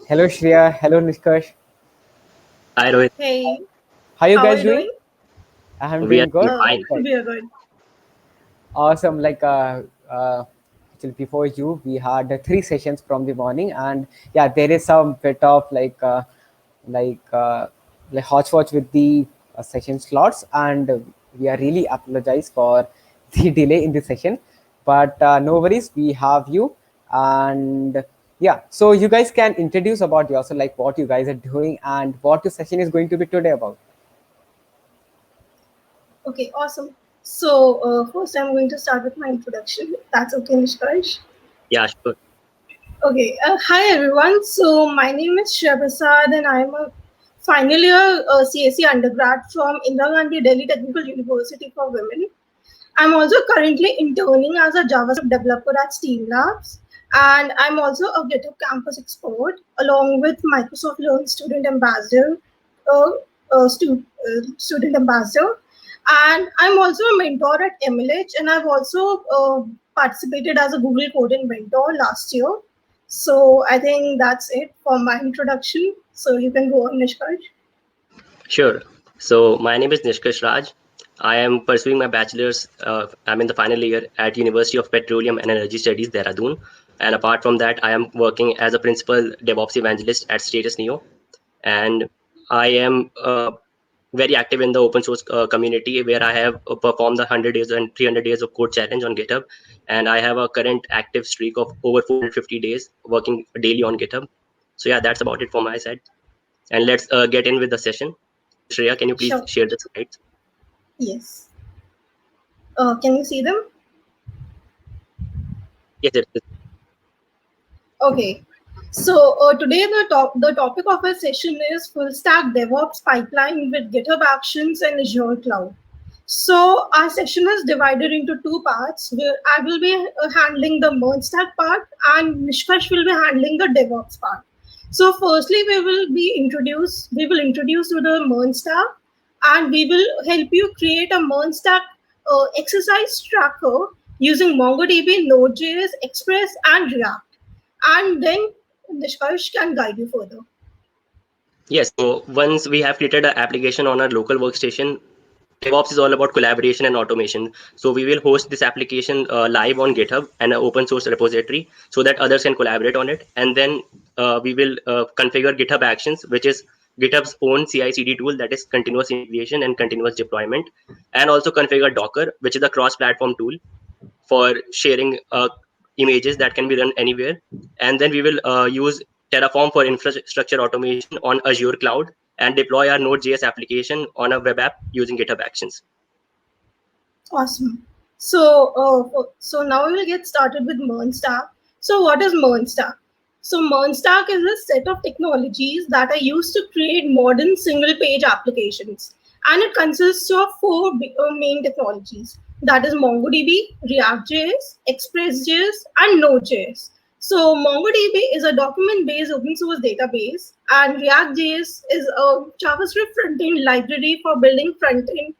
Hello Shreya, hello Nishkarsh. Hi Rohit, Hey, How you how are guys you doing? doing? I'm we are doing good. fine. We are good. Awesome. Actually before you, we had three sessions from the morning, and yeah, there is some bit of like uh, like hodgepodge with the session slots, and we are really apologize for the delay in the session, but no worries, we have you. And yeah, so you guys can introduce about yourself, like what you guys are doing and what your session is going to be today about. Okay, awesome. So, first I'm going to start with my introduction. That's okay, Nishkarsh. Yeah, sure. Okay, hi everyone. So, my name is Shreya Prasad and I'm a final year CSE undergrad from Indira Gandhi Delhi Technical University for Women. I'm also currently interning as a JavaScript developer at Steam Labs, and I'm also a Github Campus expert along with Microsoft Learn Student Ambassador, uh, student ambassador, and I'm also a mentor at MLH, and I've also participated as a Google Coding mentor last year. So I think that's it for my introduction. So you can go on, Nishkarsh. Sure. So my name is Nishkarsh Raj. I am pursuing my bachelor's. I'm in the final year at University of Petroleum and Energy Studies, Dehradun. And apart from that, I am working as a principal DevOps evangelist at Status Neo. And I am very active in the open source community where I have performed the 100 days and 300 days of code challenge on GitHub. And I have a current active streak of over 450 days working daily on GitHub. So yeah, that's about it from my side. And let's get in with the session. Shreya, can you please Sure. share the slides? Yes. Can you see them? Yes, it is. Okay. So today the topic of our session is full stack DevOps pipeline with GitHub Actions and Azure Cloud. So our session is divided into two parts where I will be handling the merge stack part and Nishkash will be handling the DevOps part. So firstly we will introduce to the merge stack and we will help you create a merge stack exercise tracker using MongoDB, Node.js, Express and React, and then Nishkarsh can guide you further. Yes. So once we have created an application on our local workstation, DevOps is all about collaboration and automation. So we will host this application live on GitHub and an open source repository so that others can collaborate on it. And then we will configure GitHub Actions, which is GitHub's own CI/CD tool that is continuous integration and continuous deployment, and also configure Docker, which is a cross-platform tool for sharing images that can be run anywhere. And then we will use Terraform for infrastructure automation on Azure Cloud and deploy our Node.js application on a web app using GitHub Actions. Awesome. So now we will get started with MERN Stack. So what is MERN Stack? So MERN Stack is a set of technologies that are used to create modern single-page applications, and it consists of four main technologies. That is MongoDB, React.js, Express.js, and Node.js. So MongoDB is a document-based open source database, and React.js is a JavaScript front-end library for building front-end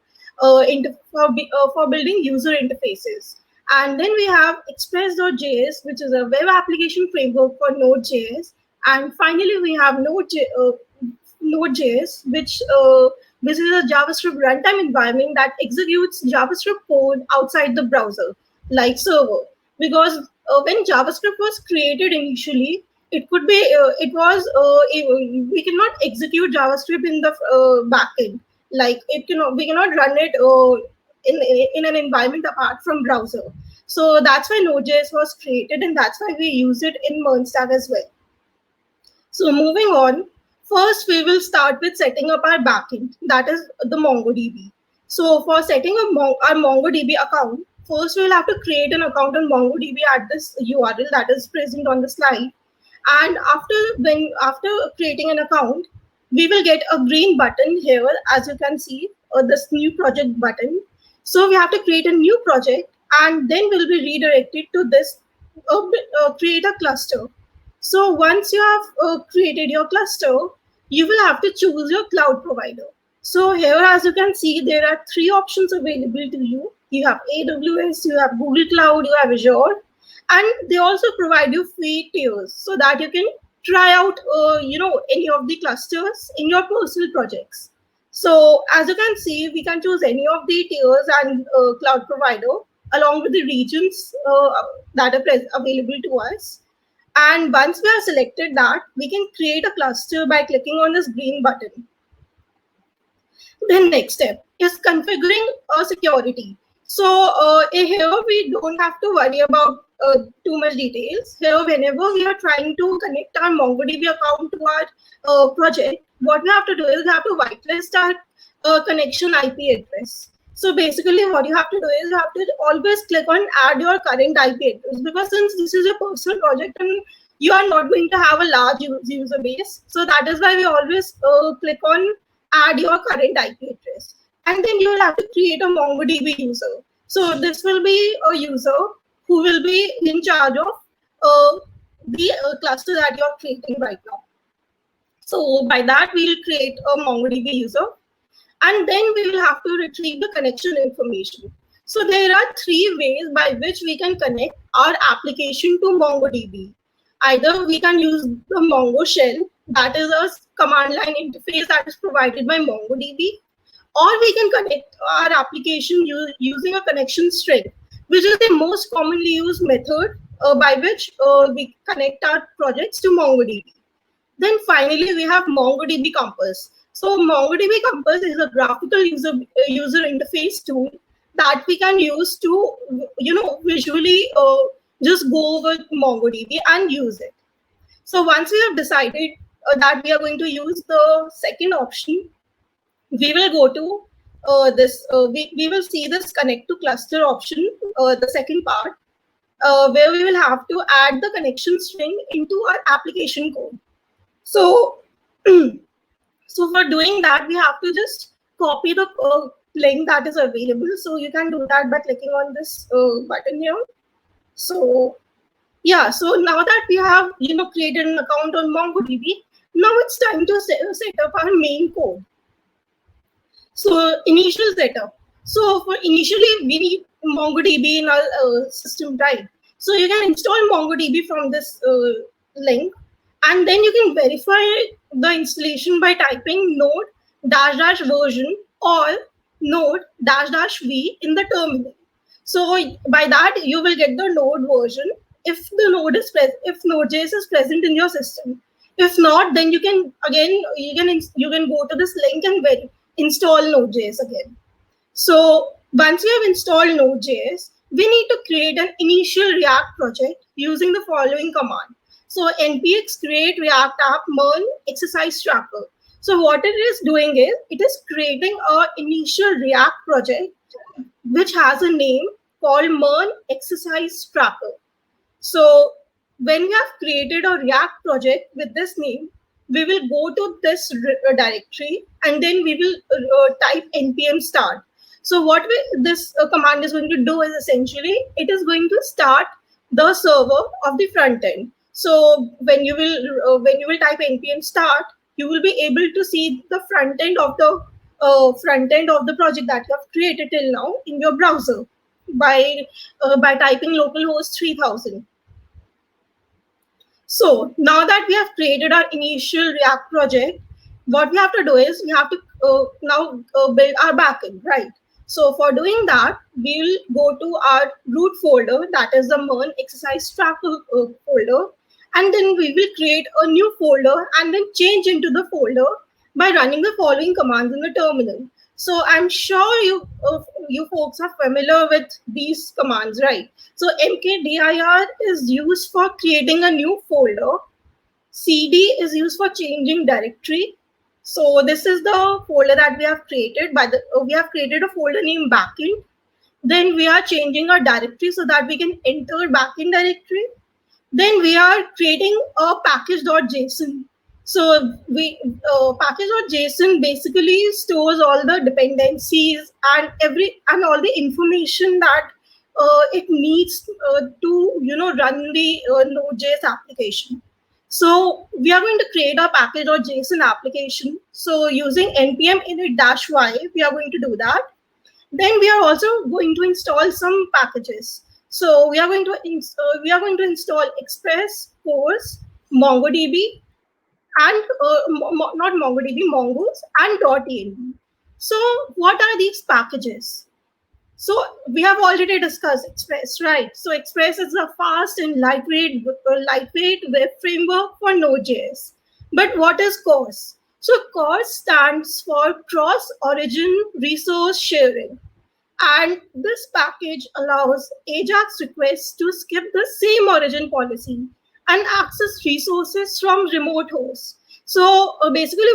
for building user interfaces. And then we have Express.js, which is a web application framework for Node.js. And finally, we have Node.js, which is a JavaScript runtime environment that executes JavaScript code outside the browser, like server. Because when JavaScript was created initially, it could be we cannot execute JavaScript in the backend. Like we cannot run it in an environment apart from browser. So that's why Node.js was created, and that's why we use it in MERN-Stack as well. So moving on, first we will start with setting up our backend, that is the MongoDB. So for setting up our MongoDB account, first we'll have to create an account on MongoDB at this URL that is present on the slide. And after creating an account, we will get a green button here, as you can see, this new project button. So we have to create a new project, and then we'll be redirected to this create a cluster. So once you have created your cluster, you will have to choose your cloud provider. So here, as you can see, there are three options available to you. You have AWS, you have Google Cloud, you have Azure, and they also provide you free tiers so that you can try out any of the clusters in your personal projects. So as you can see, we can choose any of the tiers and cloud provider along with the regions that are available to us. And once we have selected that, we can create a cluster by clicking on this green button. Then next step is configuring security. So here we don't have to worry about too much details. Here, whenever we are trying to connect our MongoDB account to our project, what we have to do is we have to whitelist our connection IP address. So basically what you have to do is you have to always click on add your current IP address, because since this is a personal project and you are not going to have a large user base. So that is why we always click on add your current IP address. And then you will have to create a MongoDB user. So this will be a user who will be in charge of the cluster that you're creating right now. So by that, we'll create a MongoDB user. And then we will have to retrieve the connection information. So there are three ways by which we can connect our application to MongoDB. Either we can use the Mongo shell, that is a command line interface that is provided by MongoDB, or we can connect our application using a connection string, which is the most commonly used method by which we connect our projects to MongoDB. Then finally, we have MongoDB Compass. So MongoDB Compass is a graphical user interface tool that we can use to visually just go over MongoDB and use it. So once we have decided that we are going to use the second option, we will go to we will see this connect to cluster option, the second part, where we will have to add the connection string into our application code. So, so for doing that, we have to just copy the link that is available. So you can do that by clicking on this button here. So yeah, so now that we have created an account on MongoDB, now it's time to set up our main code. So initial setup. So for initially we need MongoDB in our system, right? So you can install MongoDB from this link, and then you can verify the installation by typing node --version or node --v in the terminal. So by that you will get the node version if the node is if Node.js is present in your system. If not, then you can go to this link and install Node.js again. So once we have installed Node.js, we need to create an initial React project using the following command. So npx create React app MERN exercise tracker. So what it is doing is it is creating an initial React project which has a name called MERN exercise tracker. So when we have created a React project with this name, we will go to this directory and then we will type npm start. So what this command is going to do is essentially it is going to start the server of the front end. So when you will type npm start, you will be able to see the front end of the project that you have created till now in your browser by typing localhost 3000. So now that we have created our initial React project, what we have to do is we have to now build our backend, right? So for doing that, we'll go to our root folder, that is the MERN exercise tracker folder, and then we will create a new folder and then change into the folder by running the following commands in the terminal. So I'm sure you folks are familiar with these commands, right? So mkdir is used for creating a new folder. cd is used for changing directory. So this is the folder that we have created. We have created a folder named backend. Then we are changing our directory so that we can enter backend directory. Then we are creating a package.json. So package.json basically stores all the dependencies and all the information that it needs to run the Node.js application. So we are going to create a package.json application. So using npm init-y, we are going to do that. Then we are also going to install some packages. So we are going to install Express, Course, MongoDB, and not MongoDB, Mongoose, and .env. So what are these packages? So we have already discussed Express, right? So Express is a fast and lightweight web framework for Node.js. But what is CORS? So CORS stands for Cross Origin Resource Sharing. And this package allows AJAX requests to skip the same origin policy and access resources from remote hosts. So basically,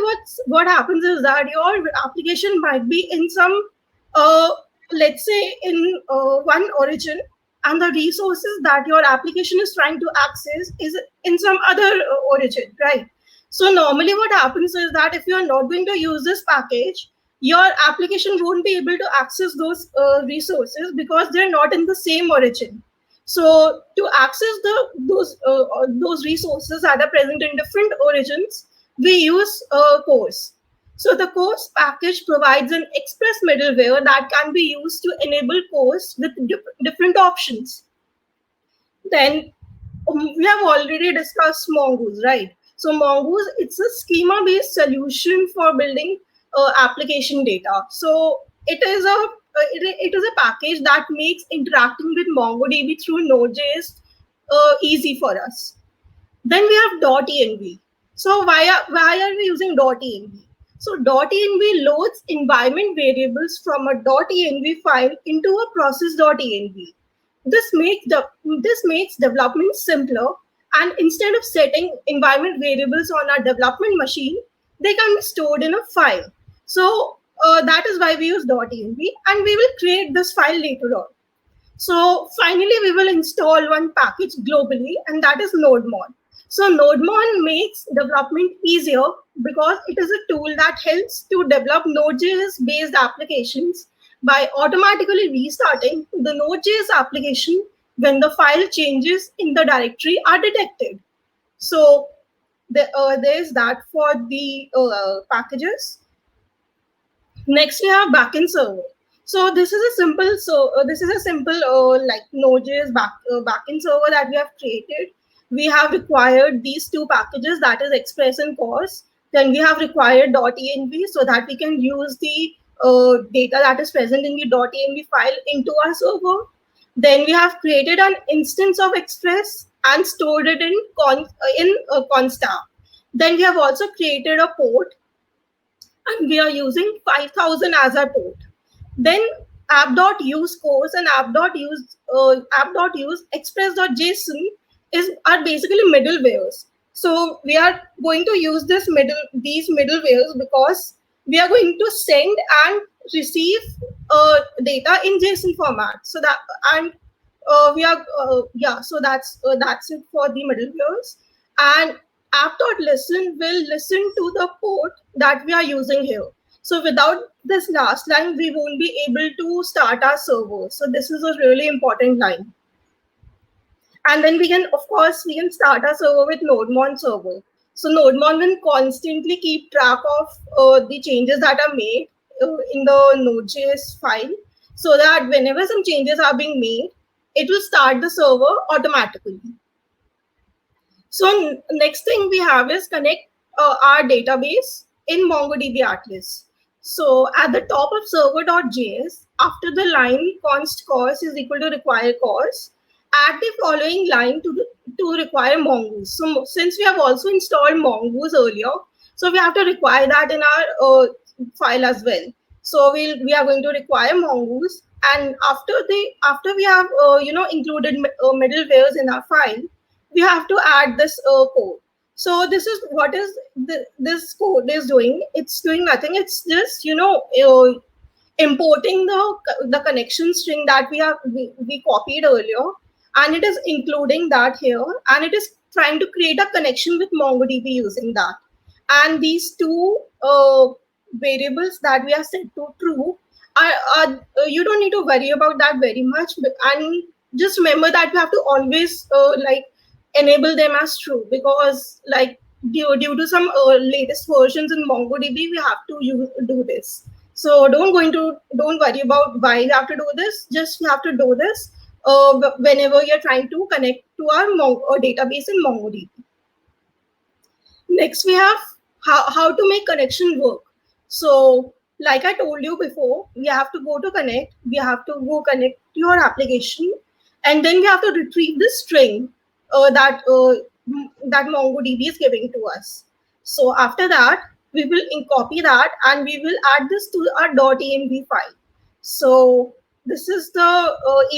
what happens is that your application might be in some, uh, let's say, in one origin, and the resources that your application is trying to access is in some other origin, right? So normally, what happens is that if you are not going to use this package, your application won't be able to access those resources because they're not in the same origin. So to access those resources that are present in different origins, we use CORS. So the CORS package provides an express middleware that can be used to enable CORS with different options. Then we have already discussed Mongoose, right? So Mongoose, it's a schema-based solution for building application data. So it is a package that makes interacting with MongoDB through Node.js easy for us. Then we have .env. So why are we using .env? So .env loads environment variables from a .env file into a process.env. This makes development simpler, and instead of setting environment variables on our development machine, they can be stored in a file. So that is why we use .env, and we will create this file later on. So finally, we will install one package globally, and that is Nodemon. So Nodemon makes development easier because it is a tool that helps to develop Node.js based applications by automatically restarting the Node.js application when the file changes in the directory are detected. So there's that for the packages. Next, we have backend server. So this is a simple like Node.js backend server that we have created. We have required these two packages, that is Express and CORS. Then we have required .env so that we can use the data that is present in the .env file into our server. Then we have created an instance of Express and stored it in consta. Then we have also created a port, and we are using 5000 as our port. Then app.use CORS and app.use express.json are basically middlewares. So we are going to use these middlewares because we are going to send and receive data in JSON format. So that and we are so that's it for the middlewares. And app.listen will listen to the port that we are using here. So without this last line, we won't be able to start our server. So this is a really important line. And then we can start our server with Nodemon server. So Nodemon will constantly keep track of the changes that are made in the Node.js file, so that whenever some changes are being made, it will start the server automatically. So next thing we have is connect our database in MongoDB Atlas. So at the top of server.js, after the line const CORS is equal to require CORS, add the following line to require Mongoose. So since we have also installed Mongoose earlier, so we have to require that in our file as well. So we are going to require Mongoose, and after we have included middlewares in our file, we have to add this code. So this is what is this code is doing. It's doing nothing. It's just importing the connection string that we copied earlier, and it is including that here, and it is trying to create a connection with MongoDB using that. And these two variables that we have set to true are you don't need to worry about that very much, and just remember that we have to always enable them as true, because due to some latest versions in MongoDB, we have to do this. So don't worry about why you have to do this. Just you have to do this whenever you're trying to connect to our database in MongoDB. Next, we have how to make connection work. So, like I told you before, we have to go to connect, we have to go connect your application, and then we have to retrieve the string that MongoDB is giving to us. So after that, we will copy that and we will add this to our .env file. So this is the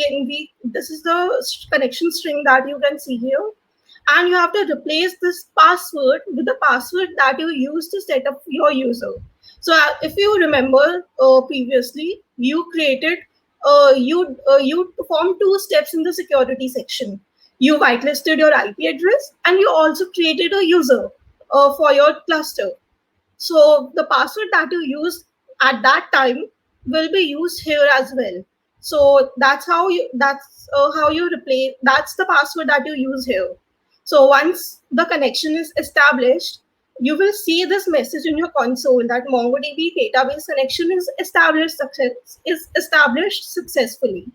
env, this is the connection string that you can see here, and you have to replace this password with the password that you used to set up your user. So if you remember previously, you created you performed two steps in the security section. You whitelisted your IP address and you also created a user for your cluster. So the password that you used at that time will be used here as well. So that's how you replace, that's the password that you use here. So once the connection is established, you will see this message in your console that MongoDB database connection is established successfully.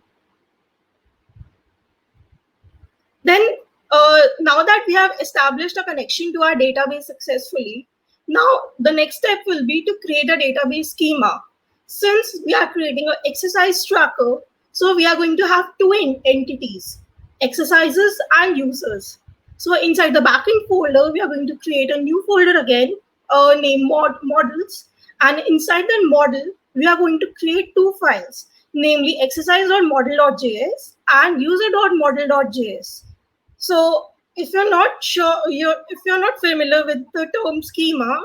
Then now that we have established a connection to our database successfully, now the next step will be to create a database schema. Since we are creating an exercise tracker, so we are going to have two entities, exercises and users. So inside the backend folder, we are going to create a new folder again, named models. And inside the model, we are going to create two files, namely exercise.model.js and user.model.js. So if you're not sure, if you're not familiar with the term schema,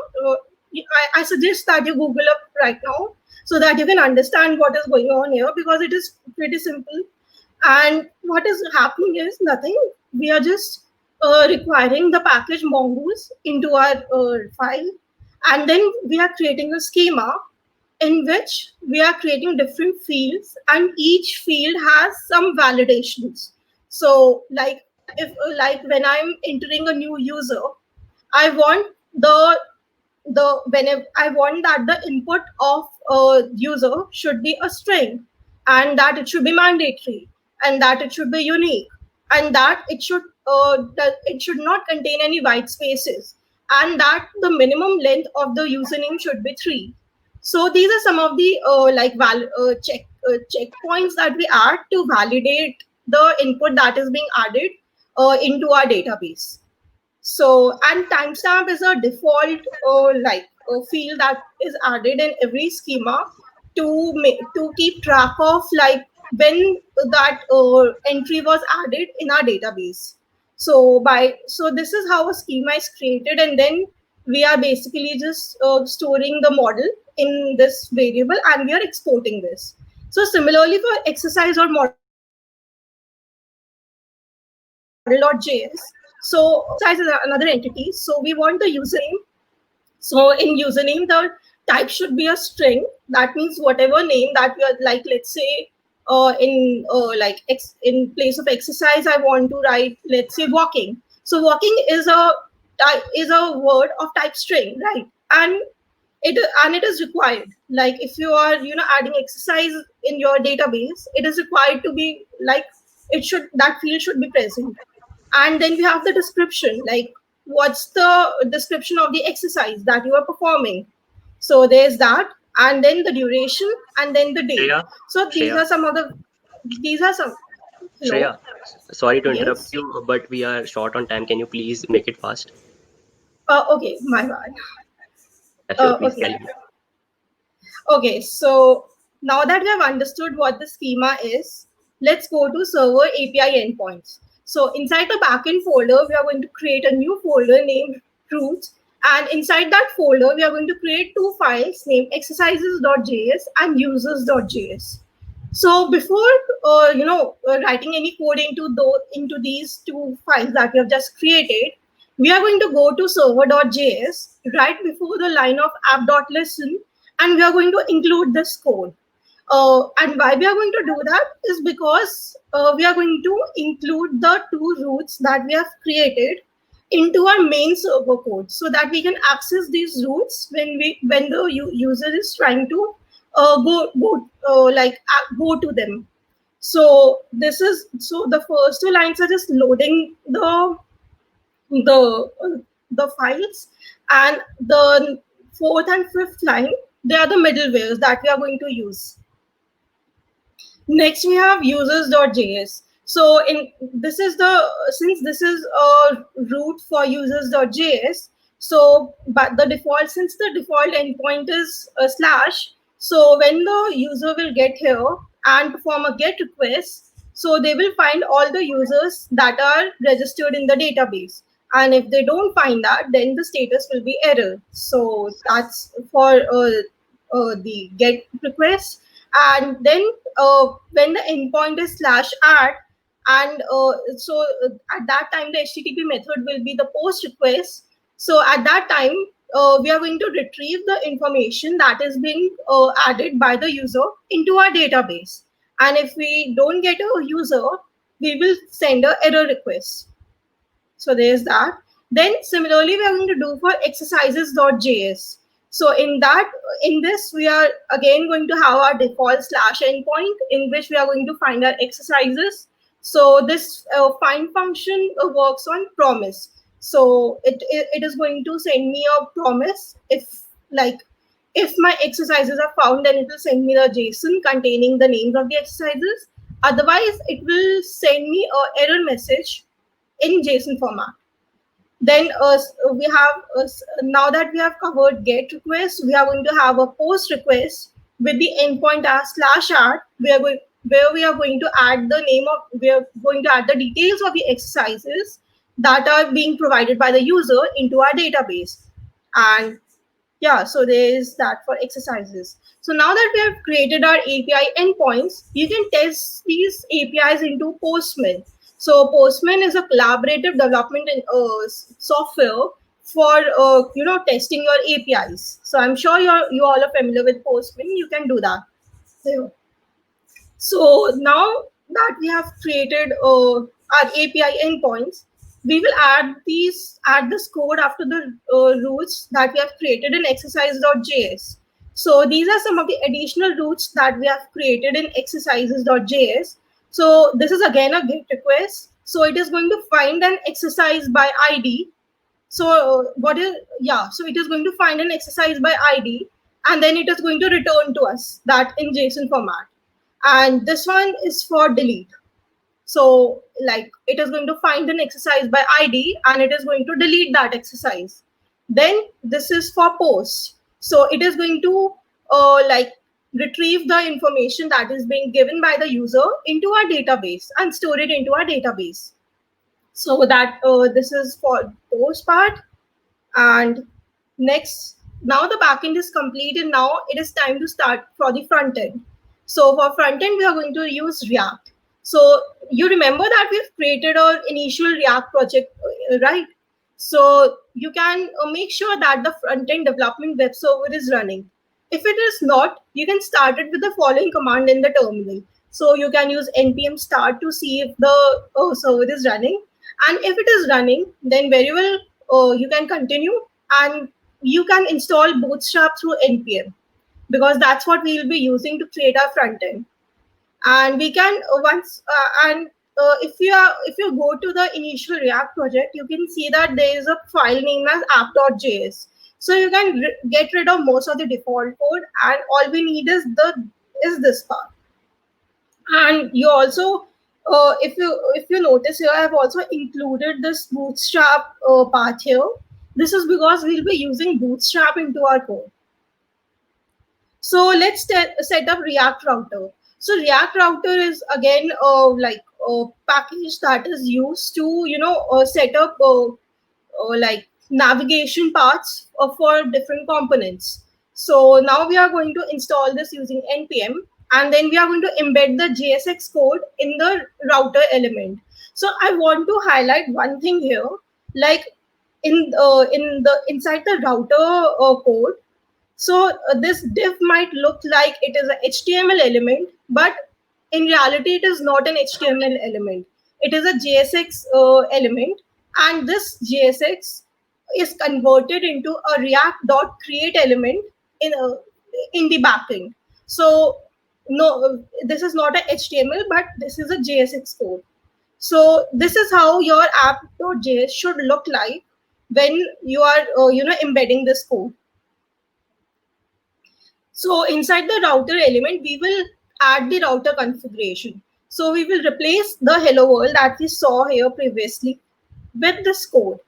I suggest that you Google up right now so that you can understand what is going on here, because it is pretty simple. And what is happening is nothing. We are just requiring the package mongoose into our file, and then we are creating a schema in which we are creating different fields, and each field has some validations. So like when I'm entering a new user, I want the whenever I want that the input of a user should be a string, and that it should be mandatory, and that it should be unique, and that it should not contain any white spaces, and that the minimum length of the username should be 3. So these are some of the checkpoints that we add to validate the input that is being added into our database. So, and timestamp is a default field that is added in every schema to keep track of like when that entry was added in our database. So this is how a schema is created, and then we are basically just storing the model in this variable, and we are exporting this. So similarly for exercise or model.js, so exercise is another entity. So we want the username. So in username, the type should be a string. That means whatever name that we are, like, let's say in place of exercise, I want to write, let's say, walking. So walking is a word of type string, right? And it is required. Like if you are adding exercise in your database, it is required to be like that field should be present. And then we have the description, like what's the description of the exercise that you are performing. So there's that, and then the duration, and then the date. Shreya, So these Shreya, are some of the hello. Shreya, sorry to interrupt Yes. you, but we are short on time. Can you please make it fast? Okay, my bad. Yeah, sure, please Okay. tell me. Okay, so now that we have understood what the schema is, let's go to server API endpoints. So inside the backend folder, we are going to create a new folder named roots. And inside that folder, we are going to create two files named exercises.js and users.js. So before writing any code into these two files that we have just created, we are going to go to server.js right before the line of app.listen, and we are going to include this code. And why we are going to do that is because we are going to include the two roots that we have created into our main server code, so that we can access these roots when the user is trying to go to them. So the first two lines are just loading the the files, and the fourth and fifth line, they are the middlewares that we are going to use. Next, we have users.js. So this is since this is a root for users.js, so but since the default endpoint is a slash, so when the user will get here and perform a get request, so they will find all the users that are registered in the database. And if they don't find that, then the status will be error. So that's for the get request. And then when the endpoint is /add, and at that time the HTTP method will be the post request. So at that time we are going to retrieve the information that is being added by the user into our database. And if we don't get a user, we will send a error request. So there's that. Then similarly, we are going to do for exercises.js. So in this, we are again going to have our default /endpoint in which we are going to find our exercises. So this find function works on promise. So it is going to send me a promise. If my exercises are found, then it will send me the JSON containing the names of the exercises. Otherwise, it will send me an error message in JSON format. Then we have now that we have covered get request, we are going to have a post request with the endpoint as /add, where we are going to add the details of the exercises that are being provided by the user into our database. And yeah, so there is that for exercises. So now that we have created our API endpoints, you can test these APIs into Postman. So Postman is a collaborative development software for testing your APIs. So I'm sure you all are familiar with Postman. You can do that. So now that we have created our API endpoints, we will add this code after the routes that we have created in exercise.js. So these are some of the additional routes that we have created in exercises.js. So this is again a GET request. So it is going to find an exercise by ID. So so it is going to find an exercise by ID, and then it is going to return to us that in JSON format. And this one is for delete. So it is going to find an exercise by ID and it is going to delete that exercise. Then this is for post. So it is going to retrieve the information that is being given by the user into our database and store it into our database. So that this is for post part. And next, now the backend is complete and now it is time to start for the front end. So for front end, we are going to use React. So you remember that we've created our initial React project, right? So you can make sure that the front end development web server is running. If it is not, you can start it with the following command in the terminal. So you can use npm start to see if the server is running. And if it is running, then very well you can continue and you can install Bootstrap through npm, because that's what we will be using to create our front end. And we can if you go to the initial React project, you can see that there is a file named as app.js. So you can get rid of most of the default code, and all we need is this part. And you also, if you notice here, I have also included this Bootstrap part here. This is because we'll be using Bootstrap into our code. So let's set up React Router. So React Router is again a package that is used to set up navigation paths for different components. So now we are going to install this using npm, and then we are going to embed the JSX code in the router element. So I want to highlight one thing here, like inside the router code. So this div might look like it is an HTML element, but in reality, it is not an HTML element. It is a JSX element, and this JSX is converted into a React.create element in the backend. So no, this is not a HTML, but this is a JSX code. So this is how your app.js should look like when you are embedding this code. So inside the router element, we will add the router configuration. So we will replace the hello world that we saw here previously with this code.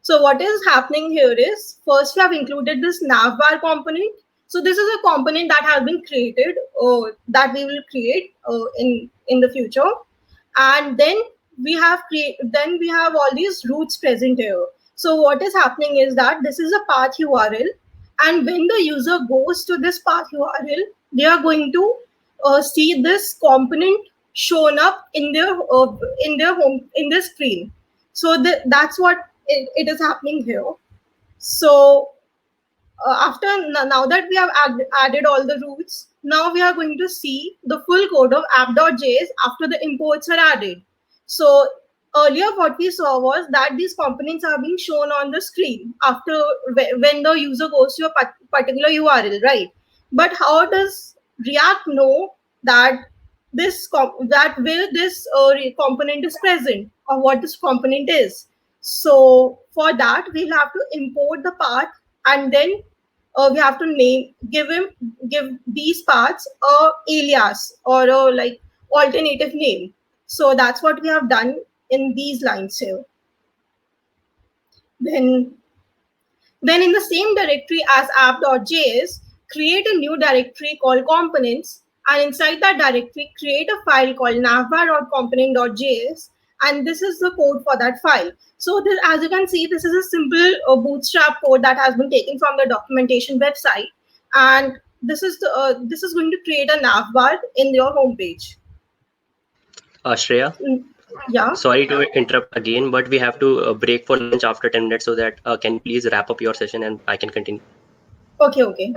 So what is happening here is, first we have included this navbar component. So this is a component that has been created, that we will create in the future. And then we have all these roots present here. So what is happening is that this is a path URL, and when the user goes to this path URL, they are going to see this component shown up in their home, in their screen. So that's what it is happening here. So now that we have added all the roots, now we are going to see the full code of app.js after the imports are added. So earlier what we saw was that these components are being shown on the screen after when the user goes to a particular URL, right? But how does React know that where this component is present, or what this component is? So for that, we'll have to import the path, and then we have to give these paths a alias or a like alternative name. So that's what we have done in these lines here. Then in the same directory as app.js, create a new directory called components, and inside that directory, create a file called navbar.component.js, and this is the code for that file. So this, as you can see, this is a simple bootstrap code that has been taken from the documentation website, and this is going to create a navbar in your homepage. Shreya, Yeah. sorry to interrupt again, but we have to break for lunch after 10 minutes. So that can you please wrap up your session and I can continue? Okay.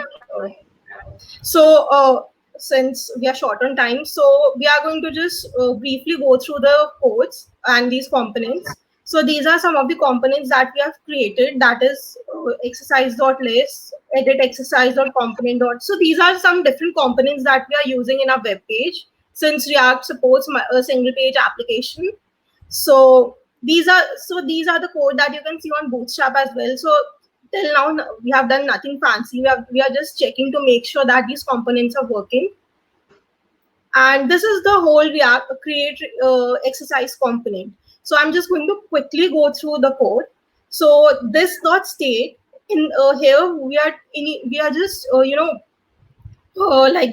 So since we are short on time, so we are going to just briefly go through the codes and these components. So these are some of the components that we have created, that is exercise.list, edit exercise.component. So these are some different components that we are using in our web page, since React supports a single page application. So these are the code that you can see on Bootstrap as well. So till now we have done nothing fancy. We are just checking to make sure that these components are working. And this is the whole React create exercise component. So I'm just going to quickly go through the code. So this dot state in here we are just like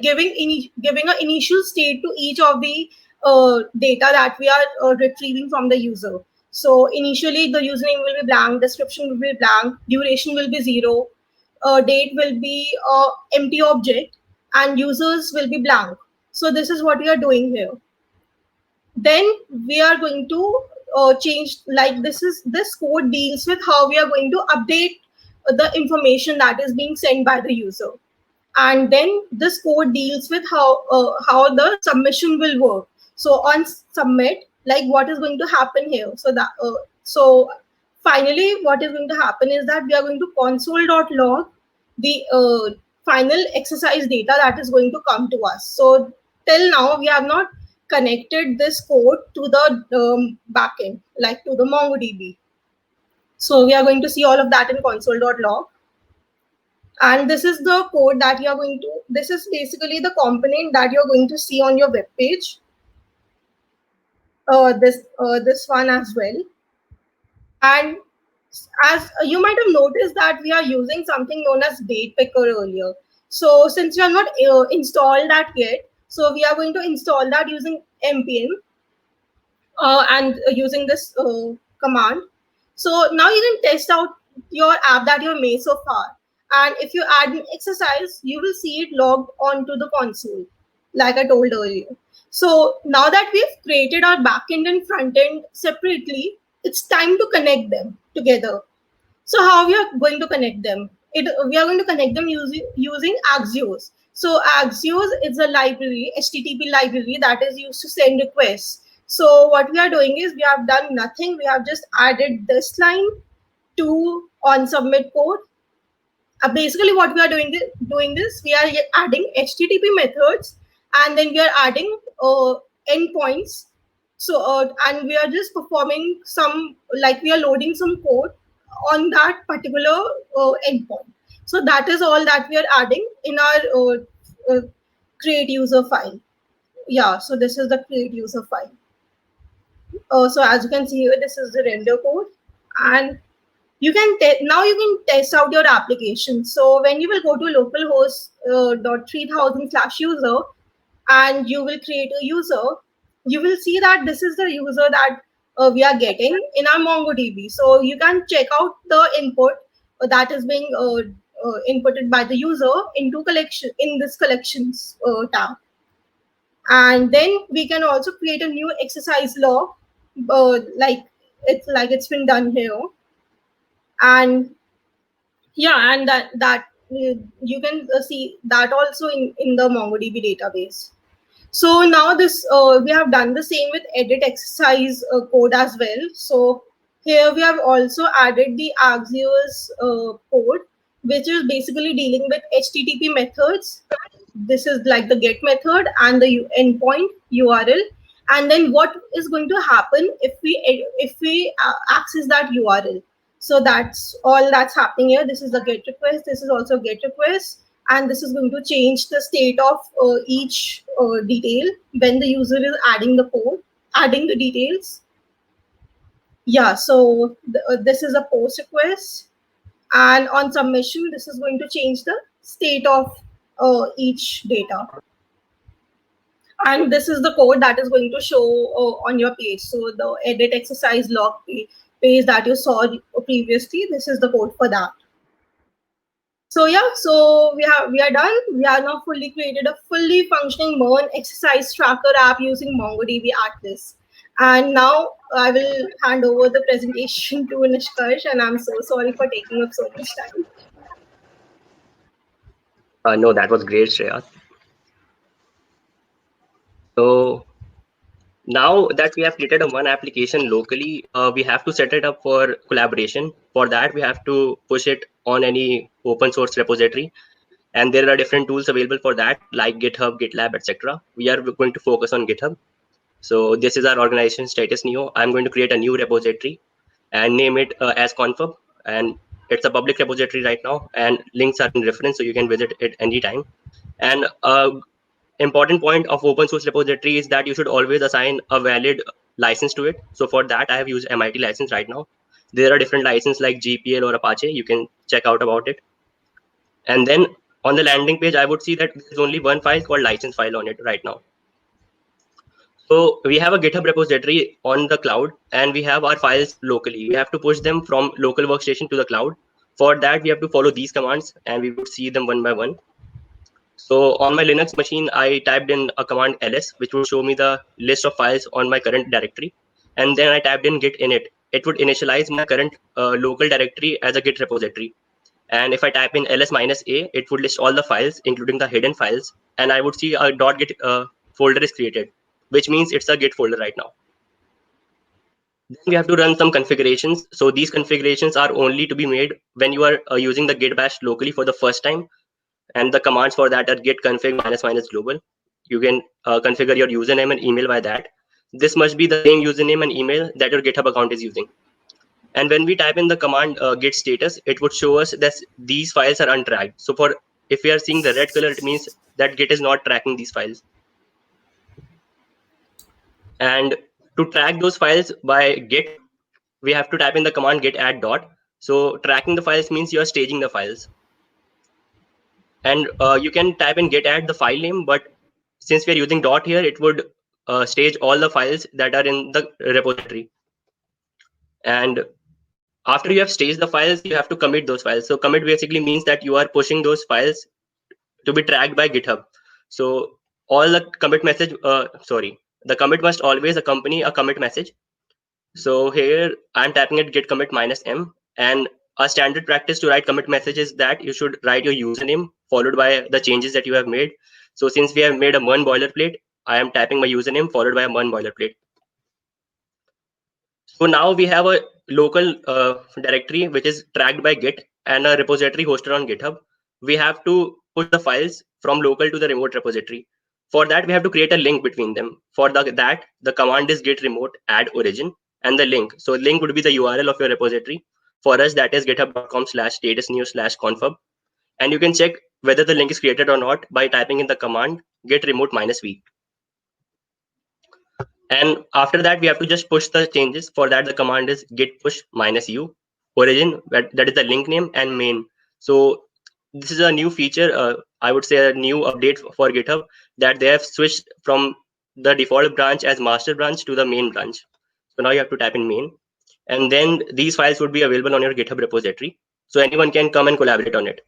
giving an initial state to each of the data that we are retrieving from the user. So initially the username will be blank, description will be blank, duration will be 0, date will be empty object, and users will be blank. So this is what we are doing here. Then we are going to change, like this code deals with how we are going to update the information that is being sent by the user. And then this code deals with how the submission will work. So on submit, like what is going to happen here? So finally what is going to happen is that we are going to console.log the final exercise data that is going to come to us. So till now we have not connected this code to the backend, like to the MongoDB. So we are going to see all of that in console.log. And this is the code that you are going to, this is basically the component that you're going to see on your web page. This one as well. And as you might have noticed that we are using something known as date picker earlier. So since we have not installed that yet, so we are going to install that using npm and using this command. So now you can test out your app that you've made so far. And if you add an exercise, you will see it logged onto the console, like I told earlier. So now that we've created our backend and front end separately, it's time to connect them together. So how we are going to connect them? We are going to connect them using Axios. So Axios is a library, HTTP library that is used to send requests. So what we are doing is we have done nothing. We have just added this line to on submit code. Basically what we are doing this, we are adding HTTP methods, and then we are adding endpoints. So and we are just performing some, like we are loading some code on that particular endpoint. So that is all that we are adding in our create user file. Yeah, so this is the create user file. So as you can see here, this is the render code, and you can now you can test out your application. So when you will go to localhost .3000/user and you will create a user, you will see that this is the user that we are getting in our MongoDB. So you can check out the input that is being inputted by the user into collection in this collections tab. And then we can also create a new exercise log, like it's been done here. And yeah, and that you can see that also in the MongoDB database. So now this we have done the same with edit exercise code as well. So here we have also added the Axios code, which is basically dealing with HTTP methods. This is like the get method and the endpoint URL, and then what is going to happen if we access that URL. So that's all that's happening here. This is the get request. This is also get request, and this is going to change the state of each detail when the user is adding the code, adding the details. Yeah, so this is a post request, and on submission, this is going to change the state of each data. And this is the code that is going to show on your page. So the edit exercise log page that you saw previously, this is the code for that. So yeah, so we are done. We have now fully created a fully functioning MERN exercise tracker app using MongoDB Atlas. And now I will hand over the presentation to Nishkarsh, and I'm so sorry for taking up so much time. No, that was great, Shreya. So now that we have created a one application locally, we have to set it up for collaboration. For that, we have to push it on any open source repository. And there are different tools available for that, like GitHub, GitLab, etc. We are going to focus on GitHub. So this is our organization status neo. I'm going to create a new repository and name it as config. And it's a public repository right now, and links are in reference, so you can visit it anytime. And important point of open source repository is that you should always assign a valid license to it. So for that, I have used MIT license right now. There are different licenses like GPL or Apache. You can check out about it. And then on the landing page, I would see that there's only one file called license file on it right now. So we have a GitHub repository on the cloud, and we have our files locally. We have to push them from local workstation to the cloud. For that, we have to follow these commands, and we would see them one by one. So on my Linux machine, I typed in a command ls, which would show me the list of files on my current directory. And then I typed in git init. It would initialize my current local directory as a Git repository. And if I type in ls-a, it would list all the files, including the hidden files. And I would see a .git folder is created, which means it's a Git folder right now. Then we have to run some configurations. So these configurations are only to be made when you are using the git bash locally for the first time. And the commands for that are git config ---- global. You can configure your username and email by that. This must be the same username and email that your GitHub account is using. And when we type in the command git status, it would show us that these files are untracked. So for if we are seeing the red color, it means that Git is not tracking these files. And to track those files by Git, we have to type in the command git add dot. So tracking the files means you are staging the files. And you can type in git add the file name, but since we are using dot here, it would stage all the files that are in the repository. And after you have staged the files, you have to commit those files. So commit basically means that you are pushing those files to be tracked by GitHub. So all the commit message, the commit must always accompany a commit message. So here I'm typing it git commit -m, and a standard practice to write commit message is that you should write your username followed by the changes that you have made. So since we have made a MERN boilerplate, I am typing my username followed by a MERN boilerplate. So now we have a local directory which is tracked by Git and a repository hosted on GitHub. We have to push the files from local to the remote repository. For that, we have to create a link between them. For that, the command is git remote add origin and the link. So link would be the URL of your repository. for us, that is github.com/statusnews/confirm. And you can check whether the link is created or not by typing in the command git remote -v. And after that, we have to just push the changes. For that, the command is git push -u origin, that is the link name, and main. So this is a new feature, I would say a new update for GitHub, that they have switched from the default branch as master branch to the main branch. So now you have to type in main, and then these files would be available on your GitHub repository. So anyone can come and collaborate on it.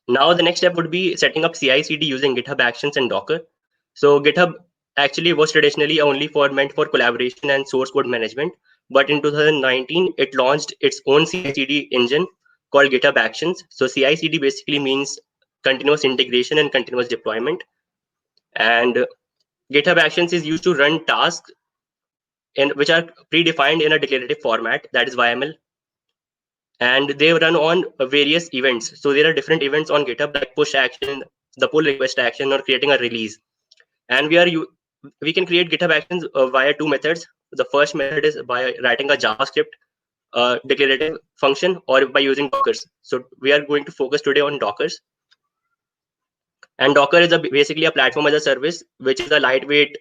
Now the next step would be setting up CI/CD using GitHub Actions and Docker. So GitHub actually was traditionally only meant for collaboration and source code management, but in 2019 it launched its own CI/CD engine called GitHub Actions. So CI/CD basically means continuous integration and continuous deployment. And GitHub Actions is used to run tasks which are predefined in a declarative format, that is YAML, and they run on various events. So there are different events on GitHub, like push action, the pull request action, or creating a release. And we can create GitHub Actions via two methods. The first method is by writing a JavaScript declarative function, or by using Dockers. So we are going to focus today on Dockers. And Docker is basically a platform as a service, which is a lightweight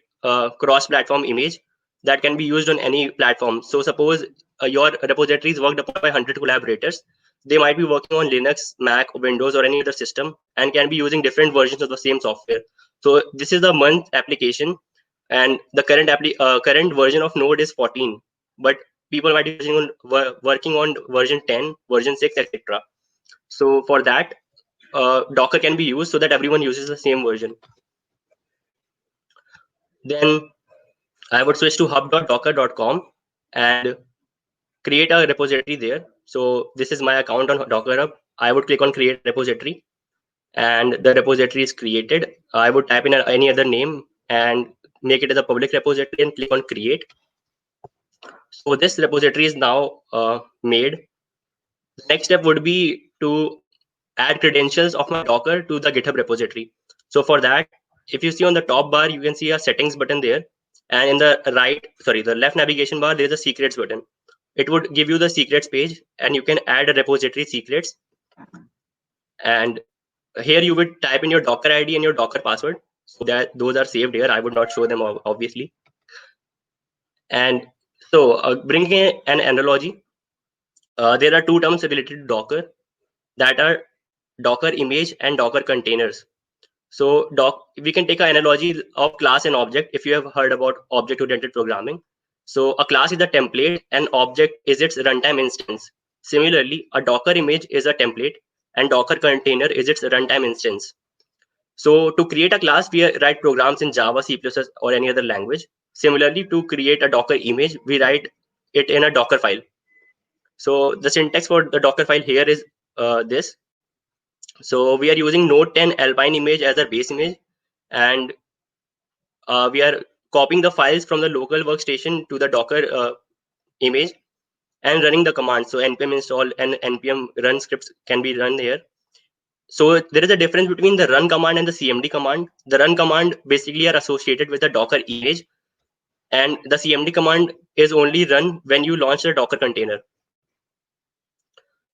cross-platform image that can be used on any platform. So suppose your repository is worked upon by 100 collaborators. They might be working on Linux, Mac, Windows, or any other system, and can be using different versions of the same software. So this is the month application, and the current version of Node is 14, but people might be working on version 10, version 6, etc. So for that, Docker can be used so that everyone uses the same version. Then I would switch to hub.docker.com and create a repository there. So this is my account on Docker Hub. I would click on create repository, and the repository is created. I would type in any other name and make it as a public repository and click on create. So this repository is now made. The next step would be to add credentials of my Docker to the GitHub repository. So for that, if you see on the top bar, you can see a settings button there. And in the left navigation bar, there's a secrets button. It would give you the secrets page, and you can add a repository secrets. And here you would type in your Docker ID and your Docker password. So that those are saved here. I would not show them obviously. And so bringing an analogy, there are two terms related to Docker, that are Docker image and Docker containers. So we can take an analogy of class and object if you have heard about object-oriented programming. So a class is a template and object is its runtime instance. Similarly, a Docker image is a template and Docker container is its runtime instance. So to create a class, we write programs in Java, C++, or any other language. Similarly, to create a Docker image, we write it in a Docker file. So the syntax for the Docker file here is this. So we are using Node 10 Alpine image as our base image, and we are copying the files from the local workstation to the Docker image and running the command. So npm install and npm run scripts can be run here. So there is a difference between the run command and the cmd command. The run command basically are associated with the Docker image, and the cmd command is only run when you launch the Docker container.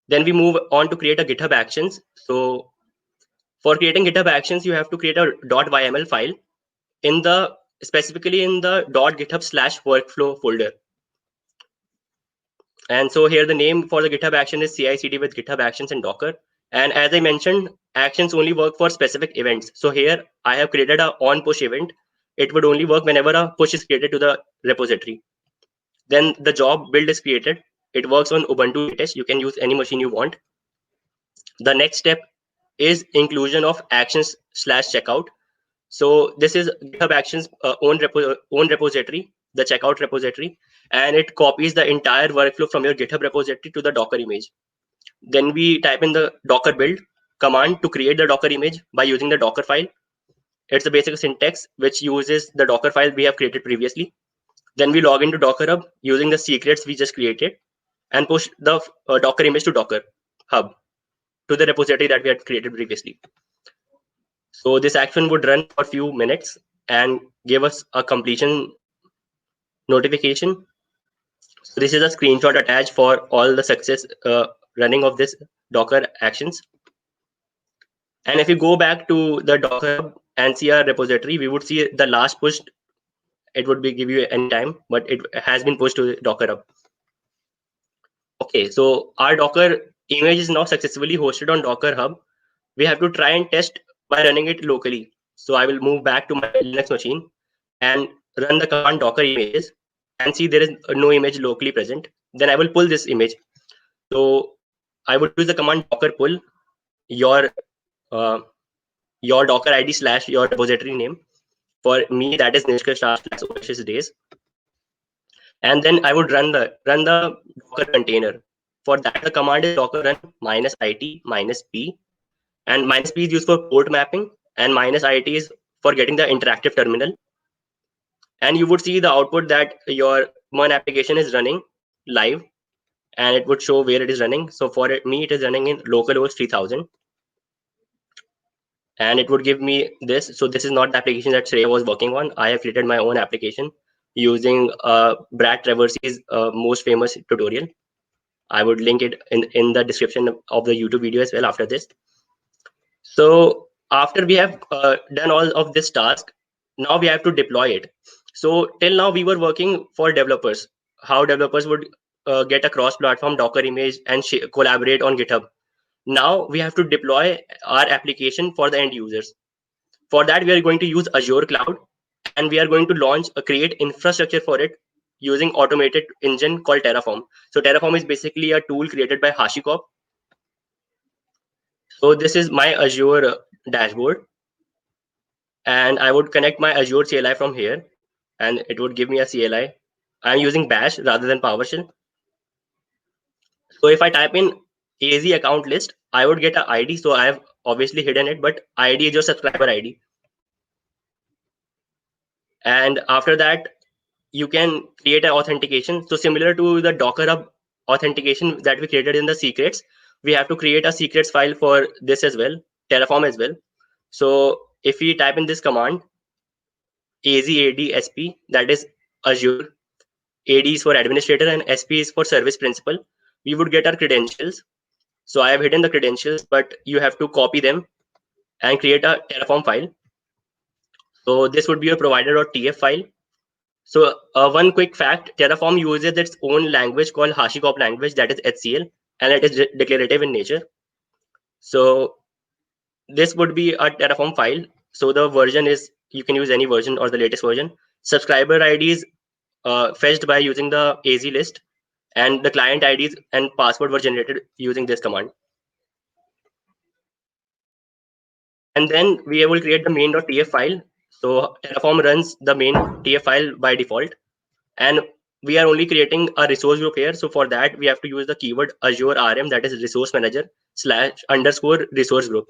Then we move on to create a GitHub Actions. So for creating GitHub Actions, you have to create a .yml file specifically in the .github/workflow folder. And so here the name for the GitHub action is CI/CD with GitHub Actions and Docker. And as I mentioned, actions only work for specific events. So here I have created a on push event. It would only work whenever a push is created to the repository. Then the job build is created. It works on Ubuntu latest. You can use any machine you want. The next step is inclusion of actions/checkout. So this is GitHub Actions own repository, the checkout repository, and it copies the entire workflow from your GitHub repository to the Docker image. Then we type in the Docker build command to create the Docker image by using the Docker file. It's a basic syntax which uses the Docker file we have created previously. Then we log into Docker Hub using the secrets we just created and push the Docker image to Docker Hub to the repository that we had created previously. So this action would run for a few minutes and give us a completion notification. So this is a screenshot attached for all the success running of this Docker actions. And if you go back to the Docker Hub and see our repository, we would see the last push. It would be give you any time, but it has been pushed to the Docker Hub. Okay, so our Docker image is now successfully hosted on Docker Hub. We have to try and test by running it locally. So I will move back to my Linux machine and run the command docker images and see there is no image locally present. Then I will pull this image. So I would use the command docker pull your uh, Docker ID / your repository name. For me, that is Nishkarsh /OSS days. And then I would run the Docker container. For that, the command is docker run -it -p, and -p is used for port mapping, and -it is for getting the interactive terminal. And you would see the output that your one application is running live, and it would show where it is running. So for me, it is running in localhost 3000, and it would give me this. So this is not the application that Shreya was working on. I have created my own application using Brad Traversy's most famous tutorial. I would link it in the description of the YouTube video as well after this. So after we have done all of this task, now we have to deploy it. So till now we were working for developers, how developers would get a cross-platform Docker image and collaborate on GitHub. Now we have to deploy our application for the end users. For that, we are going to use Azure Cloud, and we are going to create infrastructure for it using automated engine called Terraform. So Terraform is basically a tool created by HashiCorp. So this is my Azure dashboard, and I would connect my Azure CLI from here, and it would give me a CLI. I'm using Bash rather than PowerShell. So if I type in AZ account list, I would get an ID. So I have obviously hidden it, but ID is your subscriber ID. And after that, you can create an authentication. So similar to the Docker Hub authentication that we created in the secrets, we have to create a secrets file for this as well, Terraform as well. So if we type in this command, AZADSP, that is Azure, AD is for administrator and SP is for service principal, we would get our credentials. So I have hidden the credentials, but you have to copy them and create a Terraform file. So this would be a provider.tf file. So one quick fact, Terraform uses its own language called HashiCorp language, that is HCL, and it is declarative in nature. So this would be a Terraform file. So the version is, you can use any version or the latest version. Subscriber IDs fetched by using the AZ list, and the client IDs and password were generated using this command. And then we will create the main.tf file. So Terraform runs the main.tf file by default, and we are only creating a resource group here. So for that, we have to use the keyword Azure RM, that is resource manager /_ resource group.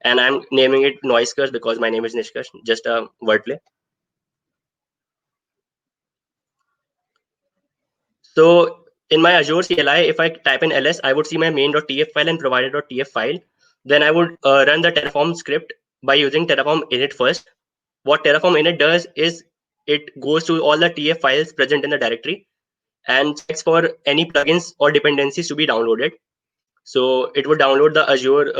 And I'm naming it Nishkarsh because my name is Nishkarsh, just a wordplay. So in my Azure CLI, if I type in ls, I would see my main.tf file and provider.tf file. Then I would run the Terraform script by using Terraform init first. What Terraform init does is it goes to all the TF files present in the directory and checks for any plugins or dependencies to be downloaded. So it would download the Azure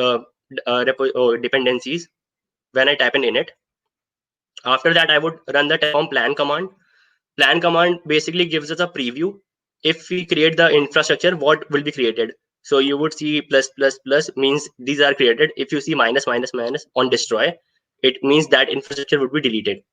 dependencies when I type in init. After that, I would run the Terraform plan command. Plan command basically gives us a preview. If we create the infrastructure, what will be created? So you would see +++ means these are created. If you see --- on destroy, it means that infrastructure would be deleted.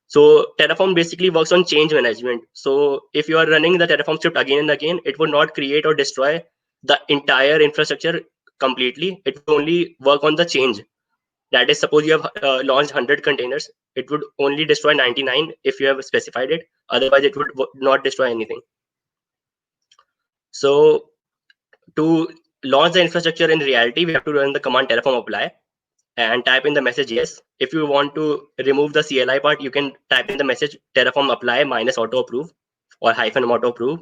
So Terraform basically works on change management. So if you are running the Terraform script again and again, it would not create or destroy the entire infrastructure completely. It will only work on the change. That is, suppose you have launched 100 containers, it would only destroy 99 if you have specified it. Otherwise, it would not destroy anything. So to launch the infrastructure in reality, we have to run the command Terraform apply and type in the message yes. If you want to remove the CLI part, you can type in the message Terraform apply -auto approve or -auto approve,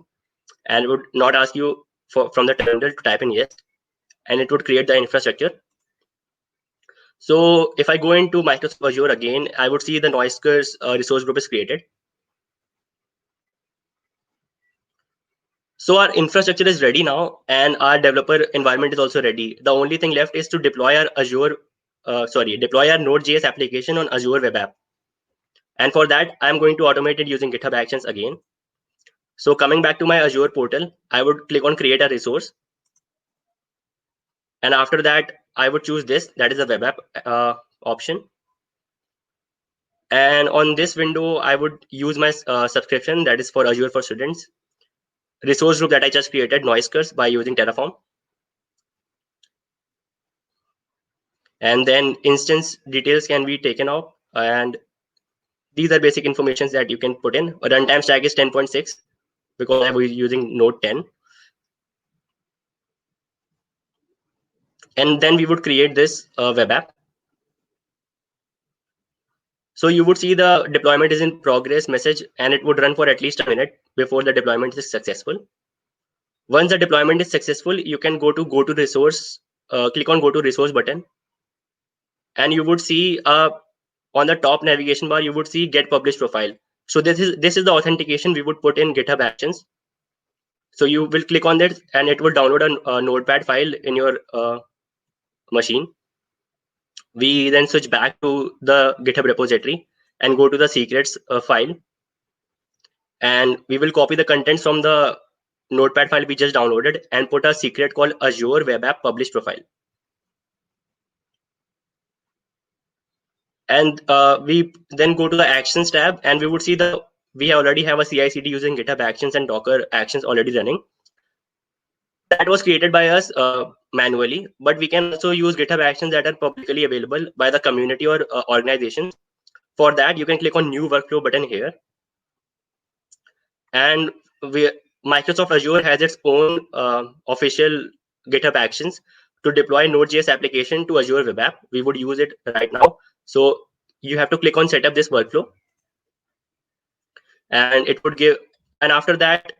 and it would not ask you from the terminal to type in yes, and it would create the infrastructure. So if I go into Microsoft Azure again, I would see the Nishkarsh resource group is created. So our infrastructure is ready now, and our developer environment is also ready. The only thing left is to deploy our deploy our Node.js application on Azure Web App. And for that, I'm going to automate it using GitHub Actions again. So coming back to my Azure portal, I would click on create a resource. And after that, I would choose this, that is a web app option. And on this window, I would use my subscription, that is for Azure for Students, resource group that I just created, Nishkarsh, by using Terraform. And then instance details can be taken off. And these are basic informations that you can put in. A runtime stack is 10.6 because I was using Node 10. And then we would create this web app. So you would see the deployment is in progress message, and it would run for at least a minute before the deployment is successful. Once the deployment is successful, you can go to resource, click on go to resource button, and you would see on the top navigation bar, you would see get published profile. So this is the authentication we would put in GitHub Actions. So you will click on that, and it will download a notepad file in your machine. We then switch back to the GitHub repository and go to the secrets file, and we will copy the contents from the notepad file we just downloaded and put a secret called Azure Web App Publish Profile. And we then go to the Actions tab, and we would see we already have a CI/CD using GitHub Actions and Docker Actions already running. That was created by us manually, but we can also use GitHub Actions that are publicly available by the community or organizations. For that, you can click on New Workflow button here. And Microsoft Azure has its own official GitHub Actions to deploy Node.js application to Azure Web App. We would use it right now. So you have to click on set up this workflow, and it would give, and after that,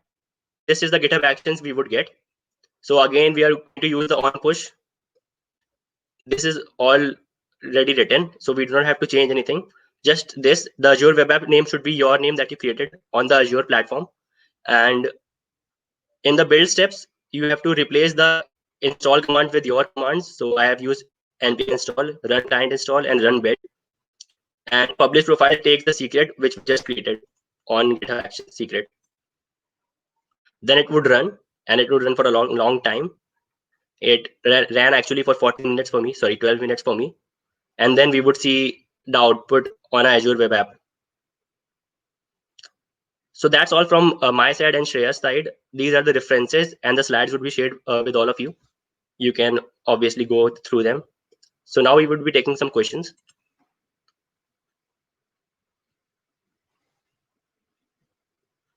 this is the GitHub Actions we would get. So again, we are going to use the on push. This is all ready written, so we do not have to change anything. Just this, the Azure Web App name should be your name that you created on the Azure platform. And in the build steps, you have to replace the install command with your commands. So I have used npm install, run client install, and run build. And publish profile takes the secret which we just created on GitHub Action secret. Then it would run, and it would run for a long time. It ran actually for 14 minutes for me, sorry, 12 minutes for me. And then we would see the output on Azure Web App. So that's all from my side and Shreya's side. These are the references, and the slides would be shared with all of you. You can obviously go through them. So now we would be taking some questions.